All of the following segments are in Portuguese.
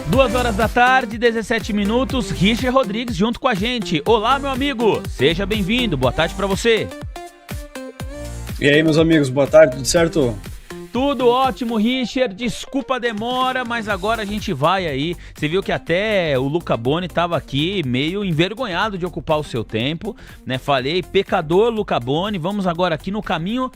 2 horas da tarde, 17 minutos, Richard Rodrigues junto com a gente. Olá, meu amigo, seja bem-vindo, boa tarde pra você. E aí, meus amigos, boa tarde, tudo certo? Tudo ótimo, Richard, desculpa a demora, mas agora a gente vai aí. Você viu que até o Luca Boni estava aqui meio envergonhado de ocupar o seu tempo, né? Falei, pecador Luca Boni, vamos agora aqui no caminho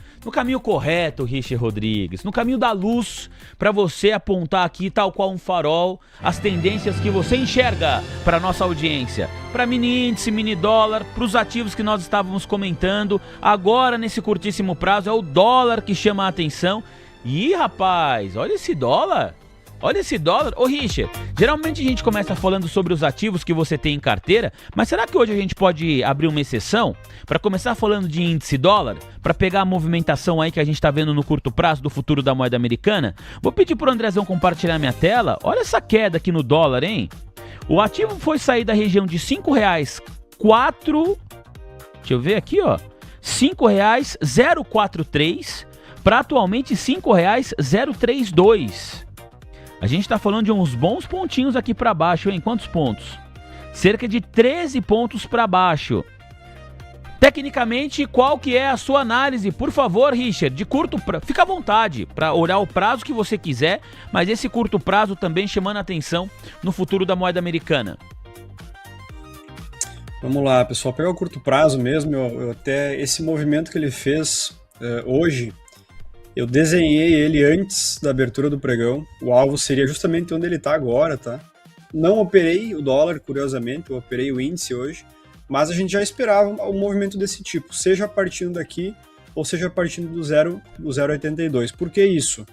correto, Richard Rodrigues, no caminho da luz, para você apontar aqui, tal qual um farol, as tendências que você enxerga para nossa audiência, para mini índice, mini dólar, para os ativos que nós estávamos comentando. Agora, nesse curtíssimo prazo, é o dólar que chama a atenção. Ih, rapaz, olha esse dólar. Olha esse dólar. Ô, Richard, geralmente a gente começa falando sobre os ativos que você tem em carteira, mas será que hoje a gente pode abrir uma exceção para começar falando de índice dólar, para pegar a movimentação aí que a gente está vendo no curto prazo do futuro da moeda americana? Vou pedir pro Andrezão compartilhar minha tela. Olha essa queda aqui no dólar, hein? O ativo foi sair da região de R$5,4... Deixa eu ver aqui, ó. R$5,043 para atualmente R$5,032. A gente está falando de uns bons pontinhos aqui para baixo, hein? Quantos pontos? Cerca de 13 pontos para baixo. Tecnicamente, qual que é a sua análise? Por favor, Richard, de curto prazo, fica à vontade para olhar o prazo que você quiser, mas esse curto prazo também chamando a atenção no futuro da moeda americana. Vamos lá, pessoal, pegar o curto prazo mesmo, eu até esse movimento que ele fez hoje, eu desenhei ele antes da abertura do pregão. O alvo seria justamente onde ele está agora, tá? Não operei o dólar, curiosamente, eu operei o índice hoje, mas a gente já esperava um movimento desse tipo, seja partindo daqui ou seja partindo do 0,82. Por que isso?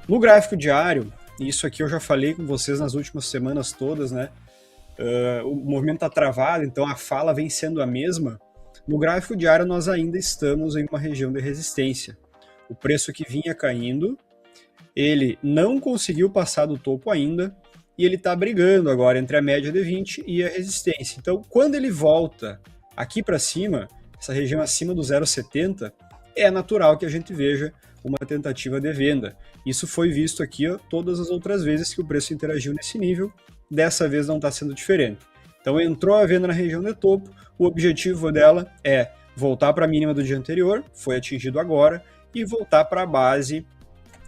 No gráfico diário, e isso aqui eu já falei com vocês nas últimas semanas todas, né? O movimento está travado, então a fala vem sendo a mesma. No gráfico diário nós ainda estamos em uma região de resistência. O preço que vinha caindo, ele não conseguiu passar do topo ainda, e ele está brigando agora entre a média de 20 e a resistência. Então, quando ele volta aqui para cima, essa região acima do 0,70, é natural que a gente veja uma tentativa de venda. Isso foi visto aqui todas as outras vezes que o preço interagiu nesse nível, dessa vez não está sendo diferente. Então, entrou a venda na região de topo, o objetivo dela é voltar para a mínima do dia anterior, foi atingido agora, e voltar para a base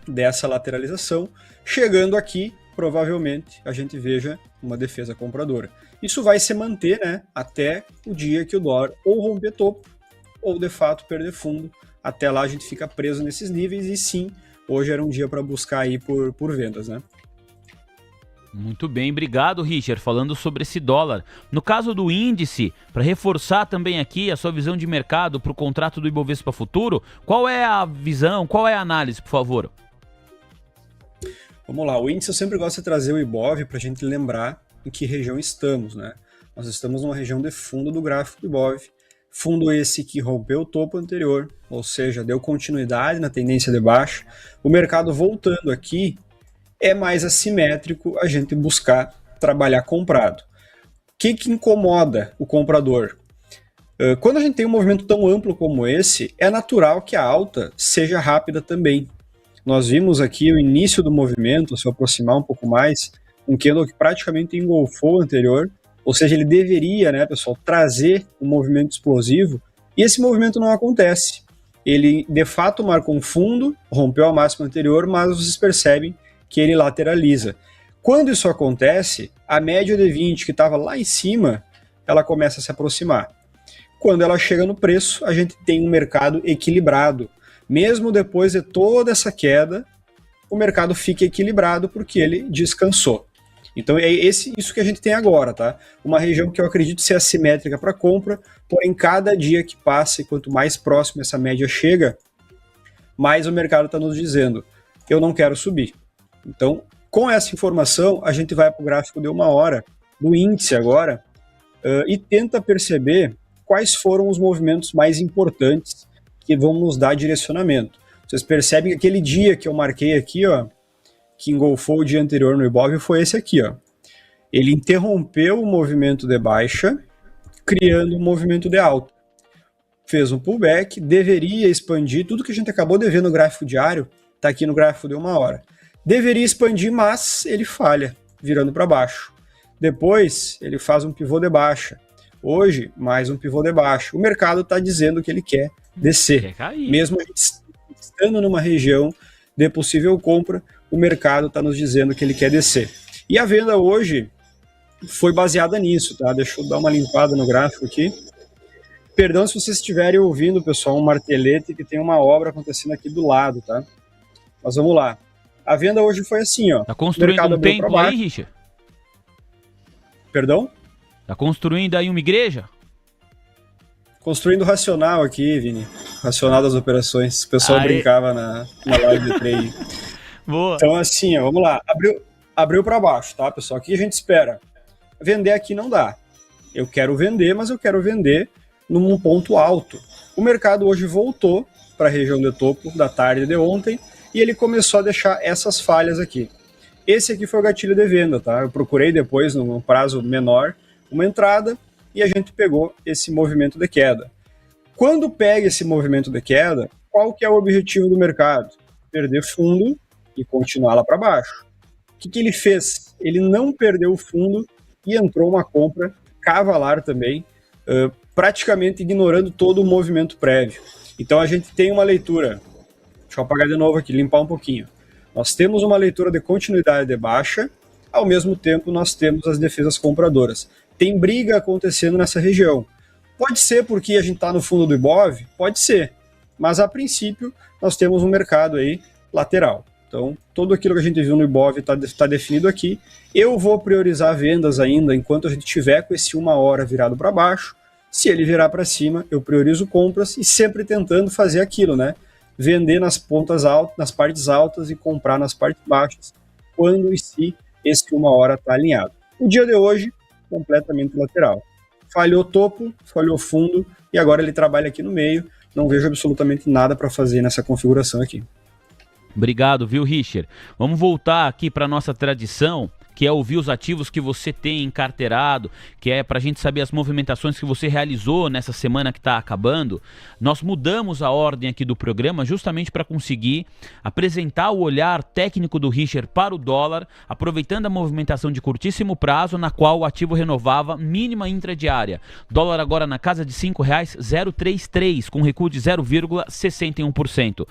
dessa lateralização, chegando aqui, provavelmente a gente veja uma defesa compradora. Isso vai se manter, né, até o dia que o dólar ou romper topo, ou de fato perder fundo. Até lá a gente fica preso nesses níveis e sim, hoje era um dia para buscar aí por vendas, né? Muito bem, obrigado, Richard, falando sobre esse dólar. No caso do índice, para reforçar também aqui a sua visão de mercado para o contrato do Ibovespa Futuro, qual é a visão, qual é a análise, por favor? Vamos lá, o índice eu sempre gosto de trazer o Ibov para a gente lembrar em que região estamos, né? Nós estamos numa região de fundo do gráfico do Ibov, fundo esse que rompeu o topo anterior, ou seja, deu continuidade na tendência de baixa. O mercado voltando aqui, é mais assimétrico a gente buscar trabalhar comprado. O que incomoda o comprador? Quando a gente tem um movimento tão amplo como esse, é natural que a alta seja rápida também. Nós vimos aqui o início do movimento, se eu aproximar um pouco mais, um candle que praticamente engolfou o anterior, ou seja, ele deveria, né, pessoal, trazer um movimento explosivo, e esse movimento não acontece. Ele, de fato, marcou um fundo, rompeu a máxima anterior, mas vocês percebem que ele lateraliza. Quando isso acontece, a média de 20 que estava lá em cima, ela começa a se aproximar. Quando ela chega no preço, a gente tem um mercado equilibrado. Mesmo depois de toda essa queda, o mercado fica equilibrado porque ele descansou. Então é isso que a gente tem agora, tá? Uma região que eu acredito ser assimétrica para compra, porém cada dia que passa e quanto mais próximo essa média chega, mais o mercado está nos dizendo, eu não quero subir. Então, com essa informação, a gente vai para o gráfico de 1 hora, do índice agora, e tenta perceber quais foram os movimentos mais importantes que vão nos dar direcionamento. Vocês percebem que aquele dia que eu marquei aqui, ó, que engolfou o dia anterior no Ibov, foi esse aqui, ó. Ele interrompeu o movimento de baixa, criando um movimento de alta. Fez um pullback, deveria expandir, tudo que a gente acabou de ver no gráfico diário, está aqui no gráfico de 1 hora. Deveria expandir, mas ele falha. virando para baixo. Depois, ele faz um pivô de baixa. Hoje, mais um pivô de baixa. O mercado está dizendo que ele quer descer. Quer cair. Mesmo a gente estando numa região de possível compra, o mercado está nos dizendo que ele quer descer. E a venda hoje foi baseada nisso, tá? Deixa eu dar uma limpada no gráfico aqui. Perdão se vocês estiverem ouvindo, pessoal, um martelete, que tem uma obra acontecendo aqui do lado, tá? Mas vamos lá. A venda hoje foi assim, ó. Tá construindo um templo aí, Richard? Perdão? Tá construindo aí uma igreja? Construindo racional aqui, Vini. Racional das operações. O pessoal brincava na live de trade. Boa. Então, assim, ó, vamos lá. Abriu para baixo, tá, pessoal? O que a gente espera? Vender aqui não dá. Eu quero vender, mas eu quero vender num ponto alto. O mercado hoje voltou para a região de topo da tarde de ontem e ele começou a deixar essas falhas aqui. Esse aqui foi o gatilho de venda, tá? Eu procurei depois, num prazo menor, uma entrada e a gente pegou esse movimento de queda. Quando pega esse movimento de queda, qual que é o objetivo do mercado? Perder fundo e continuar lá para baixo. O que ele fez? Ele não perdeu o fundo e entrou uma compra cavalar também, praticamente ignorando todo o movimento prévio. Então a gente tem uma leitura, deixa eu apagar de novo aqui, limpar um pouquinho. Nós temos uma leitura de continuidade de baixa, ao mesmo tempo nós temos as defesas compradoras. Tem briga acontecendo nessa região. Pode ser porque a gente está no fundo do Ibov? Pode ser, mas a princípio nós temos um mercado aí lateral. Então, tudo aquilo que a gente viu no Ibov está definido aqui. Eu vou priorizar vendas ainda enquanto a gente tiver com esse 1 hora virado para baixo. Se ele virar para cima, eu priorizo compras e sempre tentando fazer aquilo, né? Vender nas pontas altas, nas partes altas e comprar nas partes baixas, quando e se esse 1 hora está alinhado. O dia de hoje, completamente lateral. Falhou topo, falhou fundo e agora ele trabalha aqui no meio. Não vejo absolutamente nada para fazer nessa configuração aqui. Obrigado, viu, Richard? Vamos voltar aqui para nossa tradição, que é ouvir os ativos que você tem encarteirado, que é para a gente saber as movimentações que você realizou nessa semana que está acabando. Nós mudamos a ordem aqui do programa justamente para conseguir apresentar o olhar técnico do Richard para o dólar, aproveitando a movimentação de curtíssimo prazo, na qual o ativo renovava mínima intradiária. Dólar agora na casa de R$ 5,033, com recuo de 0,61%.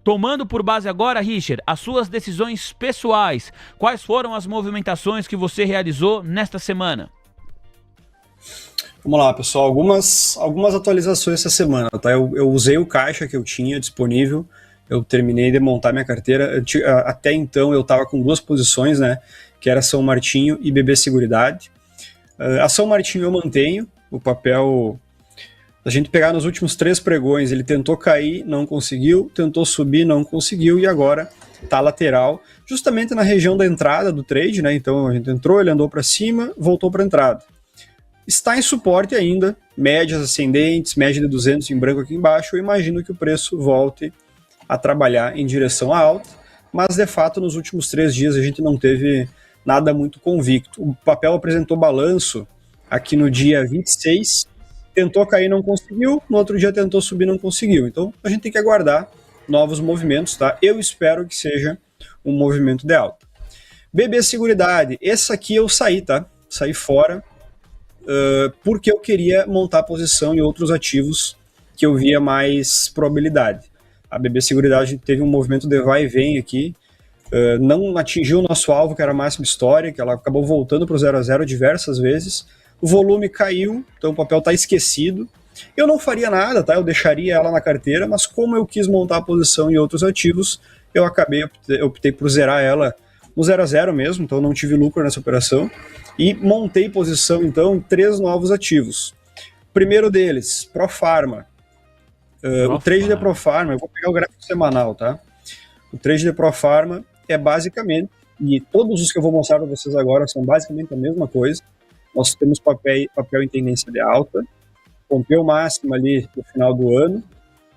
Tomando por base agora, Richard, as suas decisões pessoais, quais foram as movimentações que você realizou nesta semana? Vamos lá, pessoal, algumas atualizações essa semana, tá? Eu usei o caixa que eu tinha disponível, eu terminei de montar minha carteira, até então eu estava com 2 posições, né, que era São Martinho e BB Seguridade. A São Martinho eu mantenho, o papel... A gente pegar nos últimos 3 pregões, ele tentou cair, não conseguiu, tentou subir, não conseguiu e agora tá lateral, justamente na região da entrada do trade, né? Então a gente entrou, ele andou para cima, voltou para entrada. Está em suporte ainda, médias ascendentes, média de 200 em branco aqui embaixo. Eu imagino que o preço volte a trabalhar em direção à alta, mas de fato nos últimos 3 dias a gente não teve nada muito convicto. O papel apresentou balanço aqui no dia 26, tentou cair, não conseguiu, no outro dia tentou subir, não conseguiu. Então a gente tem que aguardar novos movimentos, tá? Eu espero que seja um movimento de alta. BB Seguridade, essa aqui eu saí, tá? Saí fora, porque eu queria montar posição em outros ativos que eu via mais probabilidade. A BB Seguridade teve um movimento de vai e vem aqui, não atingiu o nosso alvo, que era a máxima histórica, ela acabou voltando para o 0 a 0 diversas vezes. O volume caiu, então o papel está esquecido. Eu não faria nada, tá? Eu deixaria ela na carteira, mas como eu quis montar a posição em outros ativos, eu optei por zerar ela no 0 a 0 mesmo, então não tive lucro nessa operação. E montei posição, então, em 3 novos ativos. O primeiro deles, Profarma. O trade de Profarma, eu vou pegar o gráfico semanal, tá? O trade de Profarma é basicamente, e todos os que eu vou mostrar para vocês agora são basicamente a mesma coisa. Nós temos papel em tendência de alta, rompeu o máximo ali no final do ano,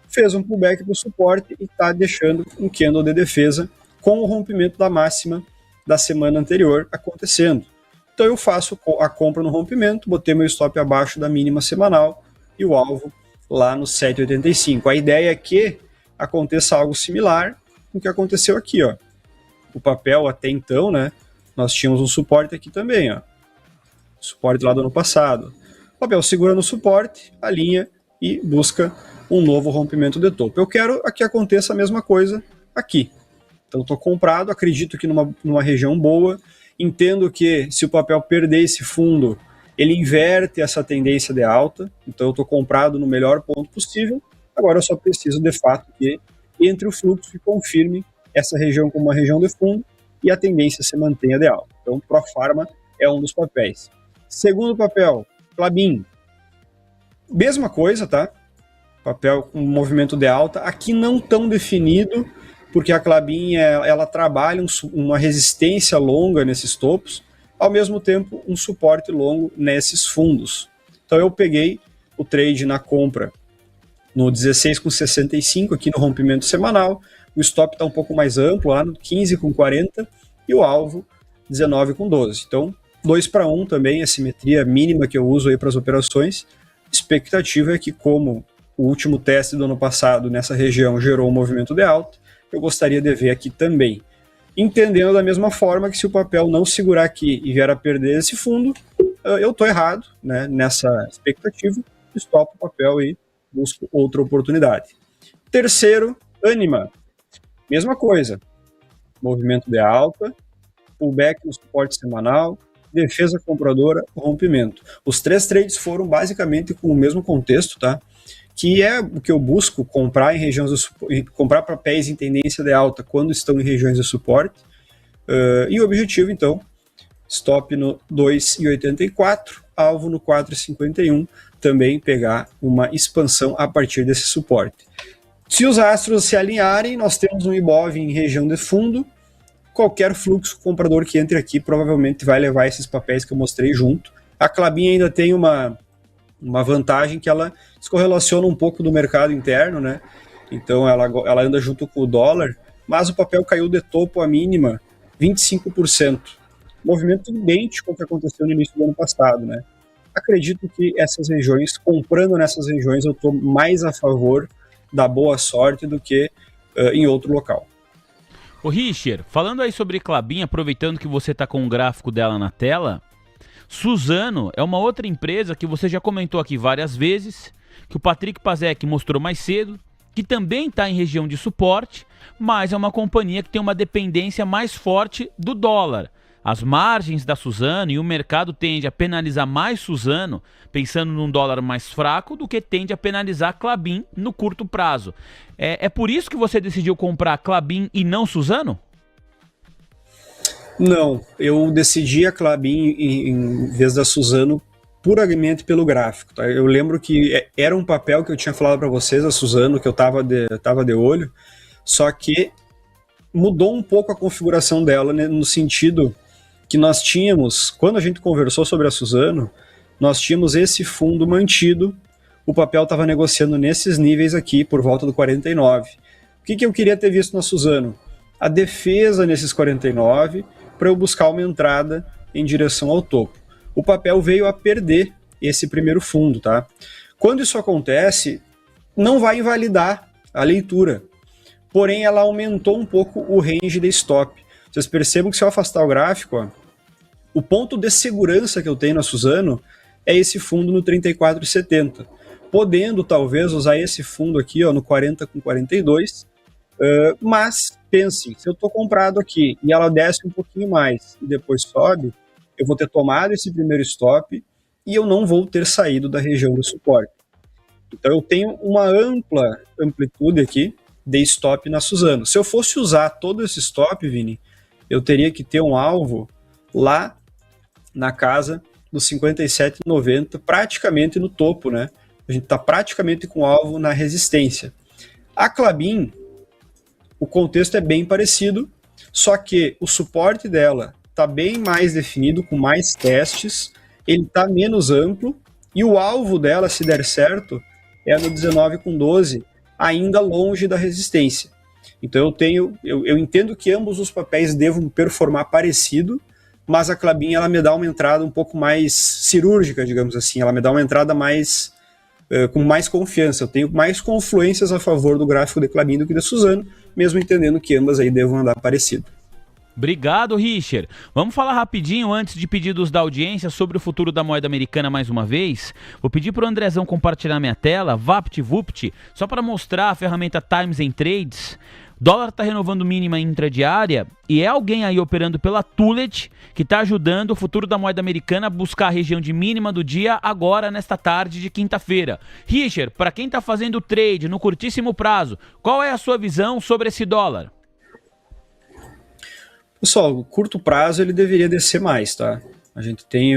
fez um pullback para o suporte e está deixando um candle de defesa com o rompimento da máxima da semana anterior acontecendo. Então eu faço a compra no rompimento, botei meu stop abaixo da mínima semanal e o alvo lá no 7,85. A ideia é que aconteça algo similar com o que aconteceu aqui, ó. O papel até então, né, nós tínhamos um suporte aqui também, ó. Suporte lá do ano passado. O papel segura no suporte, alinha e busca um novo rompimento de topo. Eu quero que aconteça a mesma coisa aqui. Então estou comprado, acredito que numa região boa, entendo que se o papel perder esse fundo, ele inverte essa tendência de alta, então eu estou comprado no melhor ponto possível. Agora eu só preciso de fato que entre o fluxo e confirme essa região como uma região de fundo e a tendência se mantenha de alta. Então Profarma é um dos papéis. Segundo papel, Klabin. Mesma coisa, tá? Papel com movimento de alta, aqui não tão definido, porque a Klabin ela trabalha uma resistência longa nesses topos, ao mesmo tempo um suporte longo nesses fundos. Então eu peguei o trade na compra no 16,65 aqui no rompimento semanal, o stop está um pouco mais amplo, lá no 15,40 e o alvo 19,12. Então 2-1 também, a simetria mínima que eu uso aí para as operações. Expectativa é que, como o último teste do ano passado nessa região gerou um movimento de alta, eu gostaria de ver aqui também. Entendendo da mesma forma que se o papel não segurar aqui e vier a perder esse fundo, eu estou errado, né, nessa expectativa, stop o papel e busco outra oportunidade. Terceiro, Anima. Mesma coisa. Movimento de alta, pullback no suporte semanal, defesa compradora, rompimento. Os 3 trades foram basicamente com o mesmo contexto, tá? Que é o que eu busco comprar em regiões de comprar papéis em tendência de alta quando estão em regiões de suporte. E o objetivo, então, stop no 2,84, alvo no 4,51, também pegar uma expansão a partir desse suporte. Se os astros se alinharem, nós temos um IBOV em região de fundo. Qualquer fluxo comprador que entre aqui provavelmente vai levar esses papéis que eu mostrei junto. A Klabin ainda tem uma vantagem que ela se correlaciona um pouco do mercado interno, né? Então ela anda junto com o dólar, mas o papel caiu de topo a mínima 25%. Movimento idêntico ao que aconteceu no início do ano passado, né? Acredito que essas regiões, comprando nessas regiões, eu estou mais a favor da boa sorte do que em outro local. Ô Richard, falando aí sobre Klabin, aproveitando que você está com o gráfico dela na tela, Suzano é uma outra empresa que você já comentou aqui várias vezes, que o Patrick Pazek mostrou mais cedo, que também está em região de suporte, mas é uma companhia que tem uma dependência mais forte do dólar. As margens da Suzano e o mercado tende a penalizar mais Suzano, pensando num dólar mais fraco, do que tende a penalizar Klabin no curto prazo. É por isso que você decidiu comprar Klabin e não Suzano? Não, eu decidi a Klabin em vez da Suzano puramente pelo gráfico. Tá? Eu lembro que era um papel que eu tinha falado para vocês, a Suzano, que eu estava de olho, só que mudou um pouco a configuração dela, né, no sentido que nós tínhamos, quando a gente conversou sobre a Suzano, nós tínhamos esse fundo mantido, o papel estava negociando nesses níveis aqui, por volta do 49. O que eu queria ter visto na Suzano? A defesa nesses 49, para eu buscar uma entrada em direção ao topo. O papel veio a perder esse primeiro fundo, tá? Quando isso acontece, não vai invalidar a leitura, porém ela aumentou um pouco o range de stop. Vocês percebam que se eu afastar o gráfico, ó, o ponto de segurança que eu tenho na Suzano é esse fundo no 34,70, podendo talvez usar esse fundo aqui, ó, no 40,42, mas pensem, se eu estou comprado aqui e ela desce um pouquinho mais e depois sobe, eu vou ter tomado esse primeiro stop e eu não vou ter saído da região do suporte. Então eu tenho uma ampla amplitude aqui de stop na Suzano. Se eu fosse usar todo esse stop, Vini, eu teria que ter um alvo lá na casa dos 57,90, praticamente no topo, né? A gente está praticamente com alvo na resistência. A Klabin, o contexto é bem parecido, só que o suporte dela está bem mais definido, com mais testes, ele está menos amplo, e o alvo dela, se der certo, é no 19,12, ainda longe da resistência. Então eu entendo que ambos os papéis devam performar parecido, mas a Klabin ela me dá uma entrada um pouco mais cirúrgica, digamos assim, ela me dá uma entrada mais com mais confiança. Eu tenho mais confluências a favor do gráfico de Klabin do que da Suzano, mesmo entendendo que ambas aí devam andar parecido. Obrigado, Richard. Vamos falar rapidinho antes de pedidos da audiência sobre o futuro da moeda americana mais uma vez. Vou pedir para o Andrezão compartilhar minha tela, VaptVupt, só para mostrar a ferramenta Times and Trades. O dólar está renovando mínima intradiária e é alguém aí operando pela Tullet que está ajudando o futuro da moeda americana a buscar a região de mínima do dia agora nesta tarde de quinta-feira. Richard, para quem está fazendo trade no curtíssimo prazo, qual é a sua visão sobre esse dólar? Pessoal, curto prazo ele deveria descer mais, tá? A gente tem,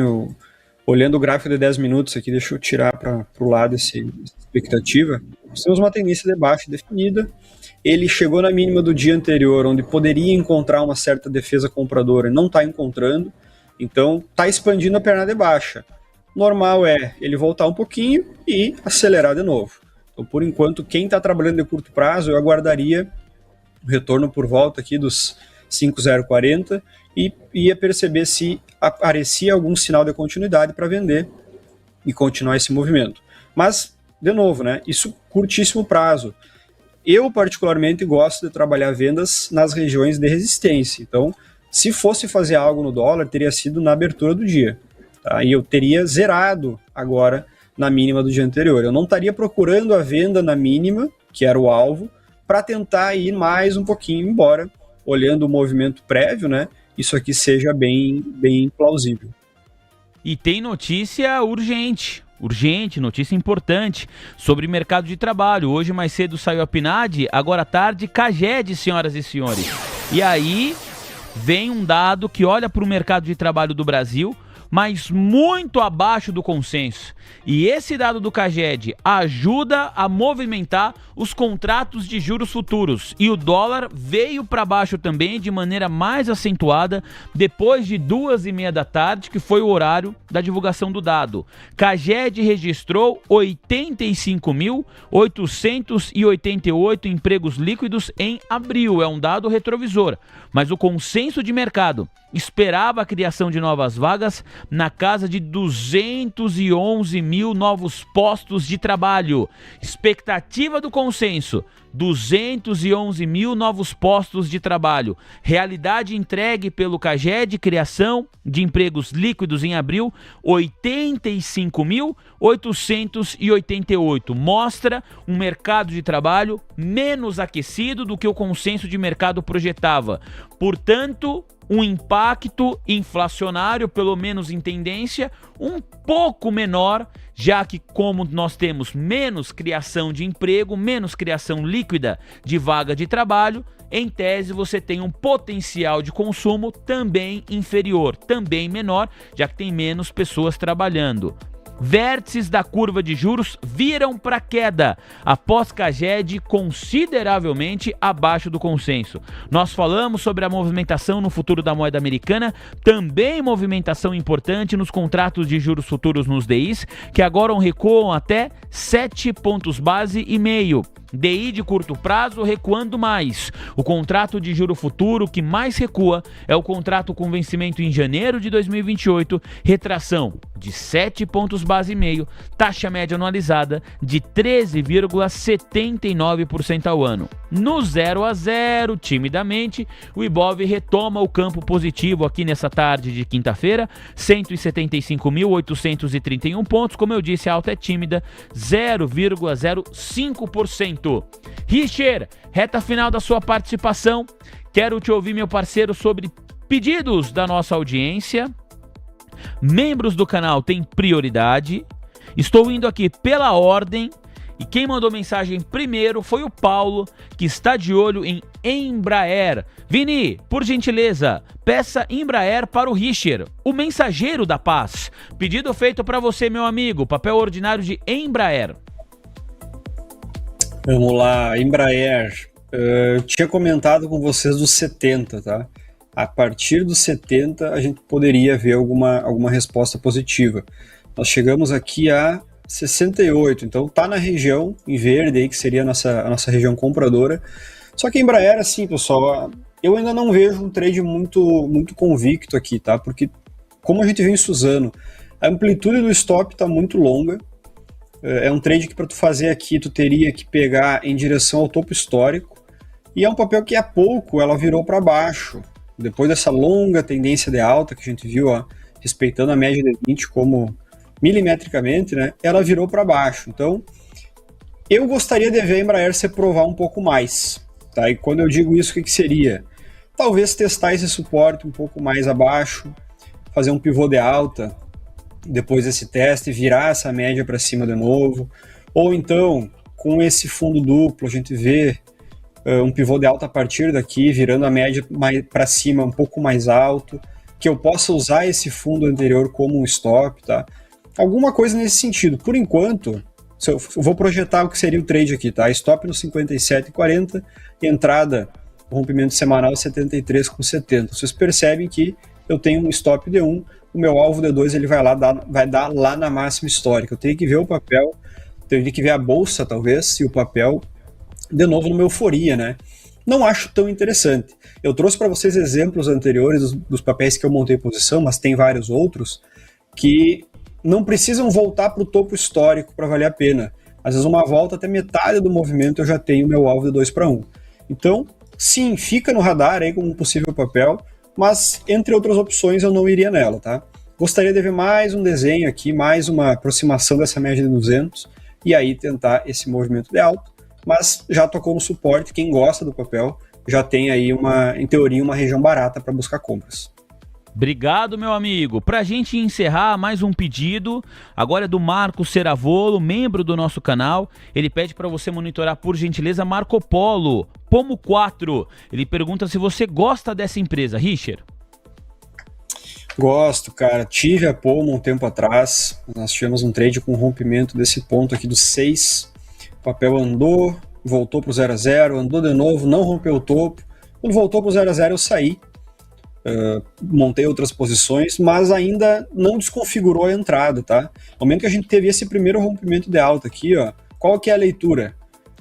olhando o gráfico de 10 minutos aqui, deixa eu tirar para o lado essa expectativa. Nós temos uma tendência de baixa definida. Ele chegou na mínima do dia anterior, onde poderia encontrar uma certa defesa compradora e não está encontrando. Então, está expandindo a perna de baixa. Normal é ele voltar um pouquinho e acelerar de novo. Então, por enquanto, quem está trabalhando de curto prazo, eu aguardaria o retorno por volta aqui dos 5,040 e ia perceber se aparecia algum sinal de continuidade para vender e continuar esse movimento. Mas, de novo, né, isso curtíssimo prazo. Eu, particularmente, gosto de trabalhar vendas nas regiões de resistência. Então, se fosse fazer algo no dólar, teria sido na abertura do dia. Tá? E eu teria zerado agora na mínima do dia anterior. Eu não estaria procurando a venda na mínima, que era o alvo, para tentar ir mais um pouquinho embora, olhando o movimento prévio, né? Isso aqui seja bem plausível. E tem notícia urgente, notícia importante sobre mercado de trabalho. Hoje mais cedo saiu a PNAD, agora à tarde CAGED, senhoras e senhores. E aí vem um dado que olha para o mercado de trabalho do Brasil, mas muito abaixo do consenso. E esse dado do CAGED ajuda a movimentar os contratos de juros futuros. E o dólar veio para baixo também de maneira mais acentuada depois de 2h30 da tarde, que foi o horário da divulgação do dado. CAGED registrou 85.888 empregos líquidos em abril. É um dado retrovisor. Mas o consenso de mercado esperava a criação de novas vagas na casa de 211 mil novos postos de trabalho. Expectativa do consenso, 211 mil novos postos de trabalho. Realidade entregue pelo CAGED, criação de empregos líquidos em abril, 85.888. Mostra um mercado de trabalho menos aquecido do que o consenso de mercado projetava. Portanto, um impacto inflacionário, pelo menos em tendência, um pouco menor, já que como nós temos menos criação de emprego, menos criação líquida de vaga de trabalho, em tese você tem um potencial de consumo também inferior, também menor, já que tem menos pessoas trabalhando. Vértices da curva de juros viram para queda, após CAGED consideravelmente abaixo do consenso. Nós falamos sobre a movimentação no futuro da moeda americana, também movimentação importante nos contratos de juros futuros nos DIs, que agora recuam até 7 pontos base e meio. DI de curto prazo recuando mais. O contrato de juro futuro que mais recua é o contrato com vencimento em janeiro de 2028, retração de 7 pontos base e meio, taxa média anualizada de 13,79% ao ano. No 0 a 0, timidamente, o Ibov retoma o campo positivo aqui nessa tarde de quinta-feira, 175.831 pontos, como eu disse, a alta é tímida, 0,05%. Richard, reta final da sua participação, quero te ouvir, meu parceiro, sobre pedidos da nossa audiência. Membros do canal têm prioridade, estou indo aqui pela ordem, e quem mandou mensagem primeiro foi o Paulo, que está de olho em Embraer. Vini, por gentileza, peça Embraer para o Richard, o mensageiro da paz. Pedido feito para você, meu amigo, papel ordinário de Embraer. Vamos lá, Embraer. Eu tinha comentado com vocês dos 70, tá? A partir dos 70 a gente poderia ver alguma resposta positiva. Nós chegamos aqui a 68, então tá na região em verde aí, que seria a nossa região compradora. Só que a Embraer, assim, pessoal, eu ainda não vejo um trade muito convicto aqui, tá? Porque, como a gente viu em Suzano, a amplitude do stop tá muito longa. É um trade que para tu fazer aqui, tu teria que pegar em direção ao topo histórico. E é um papel que há pouco ela virou para baixo. depois dessa longa tendência de alta que a gente viu, ó, respeitando a média de 20 como milimetricamente, né, ela virou para baixo. Então, eu gostaria de ver a Embraer se provar um pouco mais, tá? E quando eu digo isso, o que seria? Talvez testar esse suporte um pouco mais abaixo, fazer um pivô de alta depois desse teste, virar essa média para cima de novo, ou então, com esse fundo duplo, a gente vê um pivô de alta a partir daqui, virando a média para cima um pouco mais alto, que eu possa usar esse fundo anterior como um stop, tá? Alguma coisa nesse sentido. Por enquanto, eu vou projetar o que seria o trade aqui, tá? Stop no 57,40, entrada, rompimento semanal 73,70. Vocês percebem que eu tenho um stop de 1, o meu alvo de 2 ele vai dar lá na máxima histórica. Eu tenho que ver o papel, tenho que ver a bolsa talvez, e o papel de novo numa euforia, né? Não acho tão interessante. Eu trouxe para vocês exemplos anteriores dos papéis que eu montei posição, mas tem vários outros que não precisam voltar para o topo histórico para valer a pena. Às vezes uma volta até metade do movimento eu já tenho meu alvo de 2 para 1. Então, sim, fica no radar aí como um possível papel, mas entre outras opções eu não iria nela, tá? Gostaria de ver mais um desenho aqui, mais uma aproximação dessa média de 200 e aí tentar esse movimento de alta. Mas já tocou no suporte, quem gosta do papel já tem aí, em teoria, uma região barata para buscar compras. Obrigado, meu amigo. Pra gente encerrar, mais um pedido, agora é do Marco Ceravolo, membro do nosso canal. Ele pede para você monitorar, por gentileza, Marco Polo, Pomo 4. Ele pergunta se você gosta dessa empresa, Richard. Gosto, cara. Tive a Pomo um tempo atrás, nós tivemos um trade com rompimento desse ponto aqui do 6. O papel andou, voltou para o 0 a 0, andou de novo, não rompeu o topo. Quando voltou para o 0 a 0 eu saí, montei outras posições, mas ainda não desconfigurou a entrada, tá? No momento que a gente teve esse primeiro rompimento de alta aqui, ó, qual que é a leitura?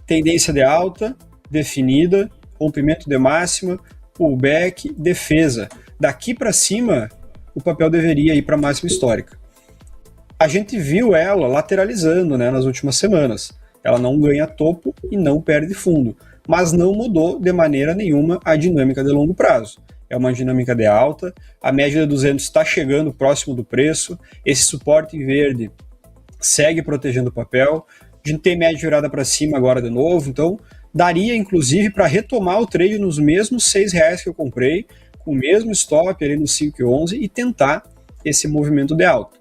Tendência de alta, definida, rompimento de máxima, pullback, defesa. Daqui para cima, o papel deveria ir para a máxima histórica. A gente viu ela lateralizando, né, nas últimas semanas. Ela não ganha topo e não perde fundo, mas não mudou de maneira nenhuma a dinâmica de longo prazo. É uma dinâmica de alta, a média de 200 está chegando próximo do preço, esse suporte em verde segue protegendo o papel, a gente tem média virada para cima agora de novo, então daria inclusive para retomar o trade nos mesmos R$6 que eu comprei, com o mesmo stop ali no 5,11 e tentar esse movimento de alta.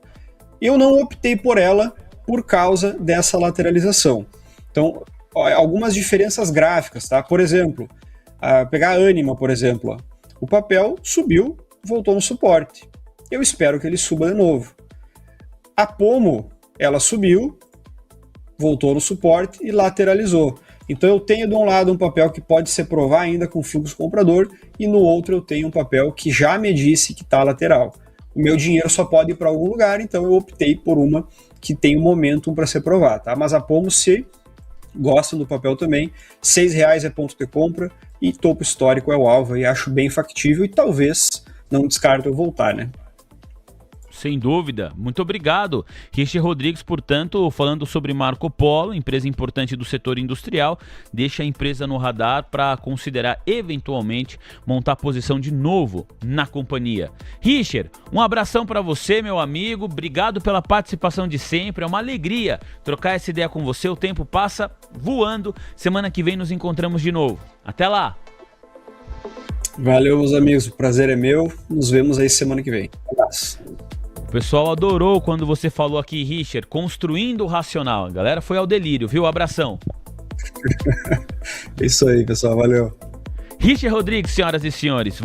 Eu não optei por ela por causa dessa lateralização. Então, algumas diferenças gráficas, tá? Por exemplo, pegar a Anima, por exemplo, ó. O papel subiu, voltou no suporte. Eu espero que ele suba de novo. A Pomo, ela subiu, voltou no suporte e lateralizou. Então eu tenho de um lado um papel que pode se provar ainda com fluxo comprador e no outro eu tenho um papel que já me disse que está lateral. O meu dinheiro só pode ir para algum lugar, então eu optei por uma que tem um momentum para se provar, tá? Mas a Pomo, se gostam do papel também, R$6 é ponto de compra e topo histórico é o alvo e acho bem factível e talvez não descarto eu voltar, né? Sem dúvida. Muito obrigado. Richard Rodrigues, portanto, falando sobre Marco Polo, empresa importante do setor industrial, deixa a empresa no radar para considerar eventualmente montar posição de novo na companhia. Richard, um abração para você, meu amigo. Obrigado pela participação de sempre. É uma alegria trocar essa ideia com você. O tempo passa voando. Semana que vem nos encontramos de novo. Até lá. Valeu, meus amigos. O prazer é meu. Nos vemos aí semana que vem. Um abraço. O pessoal adorou quando você falou aqui, Richard, construindo o racional. A galera foi ao delírio, viu? Abração. É isso aí, pessoal. Valeu. Richard Rodrigues, senhoras e senhores. Vamos